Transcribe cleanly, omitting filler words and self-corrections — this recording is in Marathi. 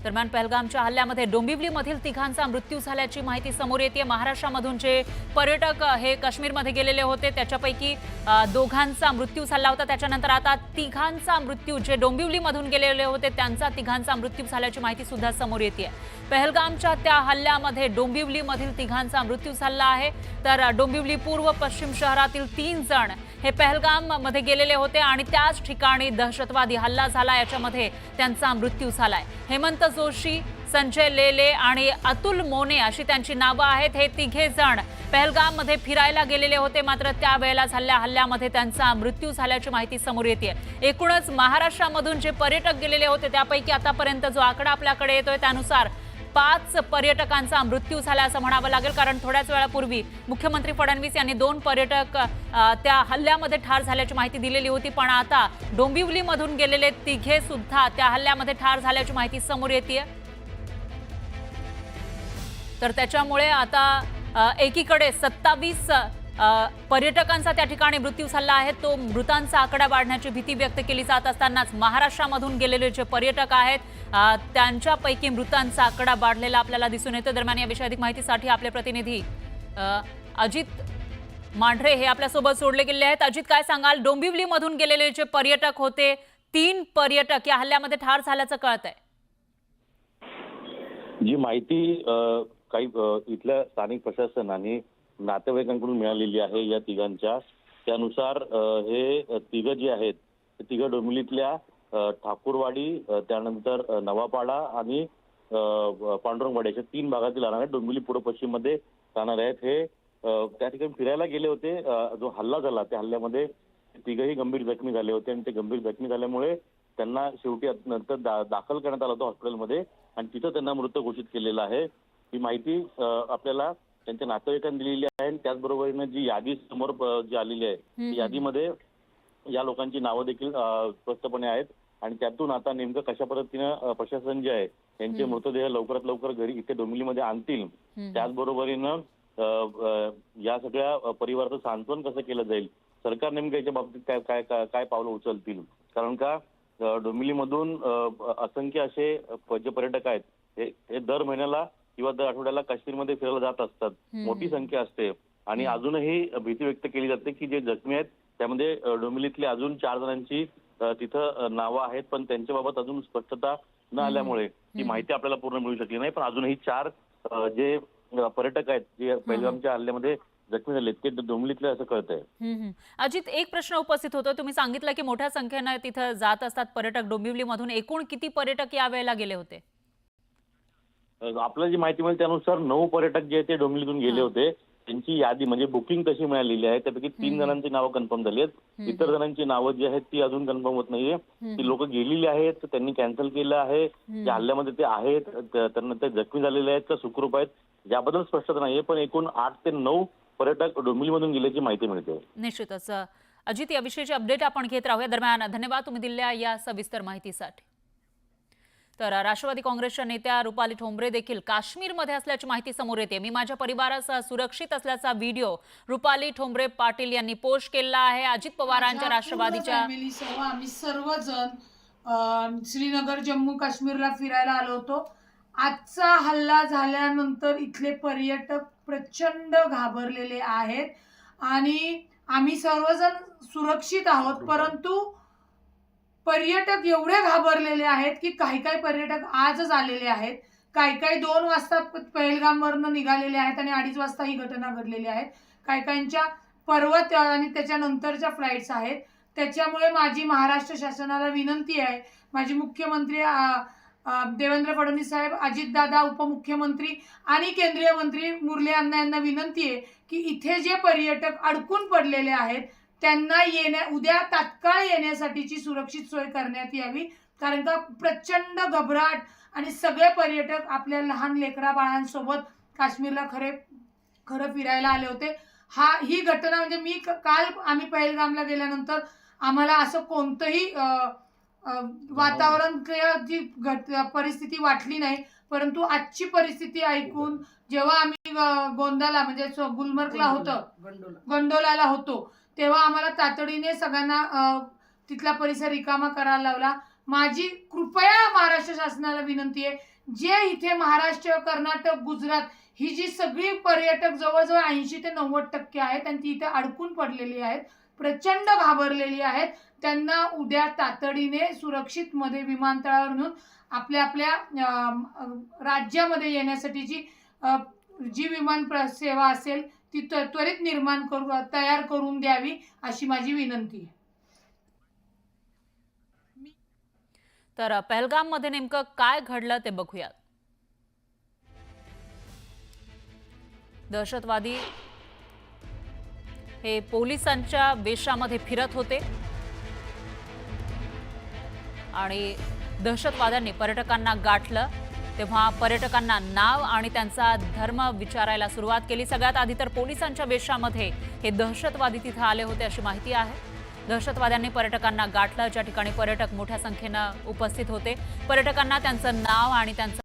दरम्यान पहलगामच्या हल्ल्यामध्ये डोंबिवलीमधील तिघांचा मृत्यू झाल्याची माहिती समोर येते। महाराष्ट्रामधून जे पर्यटक हे काश्मीरमध्ये गेलेले होते त्याच्यापैकी दोघांचा मृत्यू झाला होता। त्याच्यानंतर आता तिघांचा मृत्यू, जे डोंबिवलीमधून गेलेले होते त्यांचा तिघांचा मृत्यू झाल्याची माहिती सुद्धा समोर येते। पहलगामच्या त्या हल्ल्यामध्ये डोंबिवलीमधील तिघांचा मृत्यू झाला आहे। तर डोंबिवली पूर्व पश्चिम शहरातील 3 जण हे पहलगाम मध्ये गेलेले होते आणि त्याच ठिकाणी दहशतवादी हल्ला झाला, याच्यामध्ये त्यांचा मृत्यू झालाय। हेमंत जोशी, संजय लेले आणि अतुल मोने अशी त्यांची नावं आहेत। हे तिघे जण पहलगाम मध्ये फिरायला गेलेले होते, मात्र त्यावेळेला झालेल्या हल्ल्यामध्ये त्यांचा मृत्यू झाल्याची माहिती समोर येते। एकूणच महाराष्ट्रामधून जे पर्यटक गेलेले होते त्यापैकी आतापर्यंत जो आकडा आपल्याकडे येतोय त्यानुसार 5 पर्यटकांचा मृत्यू झाला असं म्हणावं लागेल, कारण थोड्याच वेळापूर्वी मुख्यमंत्री फडणवीस यांनी 2 पर्यटक त्या हल्ल्यामध्ये ठार झाल्याची माहिती दिलेली होती। पण आता डोंबिवलीमधून गेलेले तिघे सुद्धा त्या हल्ल्यामध्ये ठार झाल्याची माहिती समोर येते। तर त्याच्यामुळे आता एकीकडे 27 पर्यटकांचा त्या ठिकाणी मृत्यू झाला आहे, तो मृतांचा आकडा वाढण्याची भीती व्यक्त केली जात असतानाच महाराष्ट्रामधून गेलेले जे पर्यटक आहेत त्यांच्यापैकी मृतांचा आकडा वाढलेला आपल्याला दिसून येतो। दरम्यान याविषयी अधिक माहितीसाठी आपले प्रतिनिधी अजित मांढरे हे आपल्यासोबत जोडले गेले आहेत। अजित, काय सांगाल, डोंबिवलीमधून गेलेले जे पर्यटक होते 3 पर्यटक या हल्ल्यामध्ये ठार झाल्याचं कळत आहे? जी माहिती काही इथल्या स्थानिक प्रशासन आणि नातेवाईकांकडून मिळालेली आहे या तिघांच्या, त्यानुसार हे तिघ जे आहेत ते तिघ डोंबिवलीतल्या ठाकूरवाडी, त्यानंतर नवापाडा आणि पांडुरंगवाडी अशा 3 भागातील राहणारे डोंबिवली पूर्व पश्चिम मध्ये राहणार आहेत। हे त्या ठिकाणी फिरायला गेले होते। जो हल्ला झाला त्या हल्ल्यामध्ये तिघही गंभीर जखमी झाले होते आणि ते गंभीर जखमी झाल्यामुळे त्यांना शेवटी नंतर दाखल करण्यात आलं होतं हॉस्पिटलमध्ये आणि तिथं त्यांना मृत घोषित केलेलं आहे। ही माहिती आपल्याला त्यांच्या नातेवाईकांनी दिलेली आहे। त्याचबरोबरीने जी यादी समोर जी आलेली आहे ती यादीमध्ये या लोकांची नावं देखील स्पष्टपणे आहेत आणि त्यातून आता नेमकं कशा पद्धतीनं प्रशासन जे आहे त्यांचे मृतदेह लवकरात लवकर घरी इथे डोंबिवलीमध्ये आणतील, त्याचबरोबरीनं या सगळ्या परिवाराचं सांत्वन कसं केलं जाईल, सरकार नेमकं याच्या बाबतीत काय काय काय पावलं उचलतील, कारण का डोंबिवलीमधून असंख्य असे जे पर्यटक आहेत हे दर महिन्याला किंवा दर आठवड्याला काश्मीरमध्ये फिरायला जात असतात, मोठी संख्या असते आणि अजूनही भीती व्यक्त केली जाते की जे जखमी आहेत त्यामध्ये डोंबिवलीतले अजून 4 जणांची तिथं नावं आहेत, पण त्यांच्याबाबत अजून स्पष्टता न आल्यामुळे ही माहिती आपल्याला पूर्ण मिळू शकली नाही। पण अजूनही 4 जे पर्यटक आहेत जे पहलगामच्या हल्ल्यामध्ये जखमी झाले ते डोंबिवलीतले असं कळतंय। अजित, एक प्रश्न उपस्थित होतो, तुम्ही सांगितलं की मोठ्या संख्येने तिथं जात असतात पर्यटक डोंबिवलीमधून, एकूण किती पर्यटक यावेळेला गेले होते? आपल्याला जी माहिती मिळेल त्यानुसार 9 पर्यटक जे ते डोंबिवलीतून गेले होते, त्यांची यादी म्हणजे बुकिंग तशी मिळालेली आहे। त्यापैकी 3 जणांची नावं कन्फर्म झाली आहेत, इतर जणांची नावं जी आहेत ती अजून कन्फर्म होत नाहीये। ती लोक गेलेली आहेत, त्यांनी कॅन्सल केलं आहे, त्या हल्ल्यामध्ये ते आहेत, त्यांना ते जखमी झालेले आहेत का सुखरूप आहेत याबद्दल स्पष्टता नाहीये, पण एकूण 8 ते 9 पर्यटक डोंबिवलीमधून गेल्याची माहिती मिळते। निश्चितच अजित, याविषयीची अपडेट आपण घेत राहूया। दरम्यान धन्यवाद तुम्ही दिलेल्या या सविस्तर माहितीसाठी। तर राष्ट्रवादी काँग्रेसच्या नेत्या रुपाली ठोंबरे देखील काश्मीरमध्ये असल्याची माहिती समोर येते। मी माझ्या परिवारासह सुरक्षित असल्याचा व्हिडिओ रुपाली ठोंबरे पाटील यांनी पोस्ट केला आहे। अजित पवारांच्या राष्ट्रवादीच्या आम्ही सर्वजण श्रीनगर, जम्मू काश्मीरला फिरायला आलो होतो। आजचा हल्ला झाल्यानंतर इथले पर्यटक प्रचंड घाबरलेले आहेत आणि आम्ही सर्वजण सुरक्षित आहोत, परंतु पर्यटक एवढे घाबरलेले आहेत की काही काही पर्यटक आजच आलेले आहेत, काही 2 वाजता पहलगामवरनं निघालेले आहेत आणि 2:30 वाजता ही घटना घडलेली आहे। काहींच्या पर्वत आणि त्याच्यानंतरच्या फ्लाईट्स आहेत। त्याच्यामुळे माझी महाराष्ट्र शासनाला विनंती आहे, माझी मुख्यमंत्री देवेंद्र फडणवीस साहेब, अजितदादा उपमुख्यमंत्री आणि केंद्रीय मंत्री मुरली अण्णा यांना विनंती आहे की इथे जे पर्यटक अडकून पडलेले आहेत त्यांना उद्या तात्काळ येण्यासाठीची सुरक्षित सोय करण्यात यावी, कारण का प्रचंड घबराट आणि सगळे पर्यटक आपल्या लहान लेकरा बाळांसोबत काश्मीरला खरं फिरायला आले होते। ही घटना म्हणजे काल आम्ही पहलगामला गेल्यानंतर आम्हाला असं कोणतंही वातावरण जी परिस्थिती वाटली नाही, परंतु आजची परिस्थिती ऐकून जेव्हा आम्ही गोंदाला म्हणजे गुलमर्गला होतो, गोंडोलाला होतो, तेव्हा आम्हाला तातडीने सगळ्यांना तिथला परिसर रिकामा करायला लावला। माझी कृपया महाराष्ट्र शासनाला विनंती आहे, जे इथे महाराष्ट्र, कर्नाटक, गुजरात ही जी सगळी पर्यटक जवळजवळ 80 ते 90% आहेत आणि ती इथे अडकून पडलेली आहेत, प्रचंड घाबरलेली आहेत, त्यांना उद्या तातडीने सुरक्षित मध्ये विमानतळावर नेऊन आपल्या आपल्या राज्यामध्ये येण्यासाठीची जी विमान सेवा असेल ती त्वरित तयार करून द्यावी अशी माझी विनंती आहे. तर पहलगाममध्ये नेमकं काय घडलं ते बघूयात. दहशतवादी हे पोलिसांच्या वेशामध्ये फिरत होते आणि दहशतवाद्यांनी पर्यटकांना गाठलं. तेव्हा पर्यटकांना नाव आणि त्यांचा धर्म विचारायला सुरुवात केली. सगळ्यात आधी तर पोलिसांच्या वेशामध्ये हे दहशतवादी तिथे आले होते अशी माहिती आहे. दहशतवाद्यांनी पर्यटकांना गाठलं. ज्या ठिकाणी पर्यटक मोठ्या संख्येनं उपस्थित होते, पर्यटकांना त्यांचं नाव आणि त्यांचा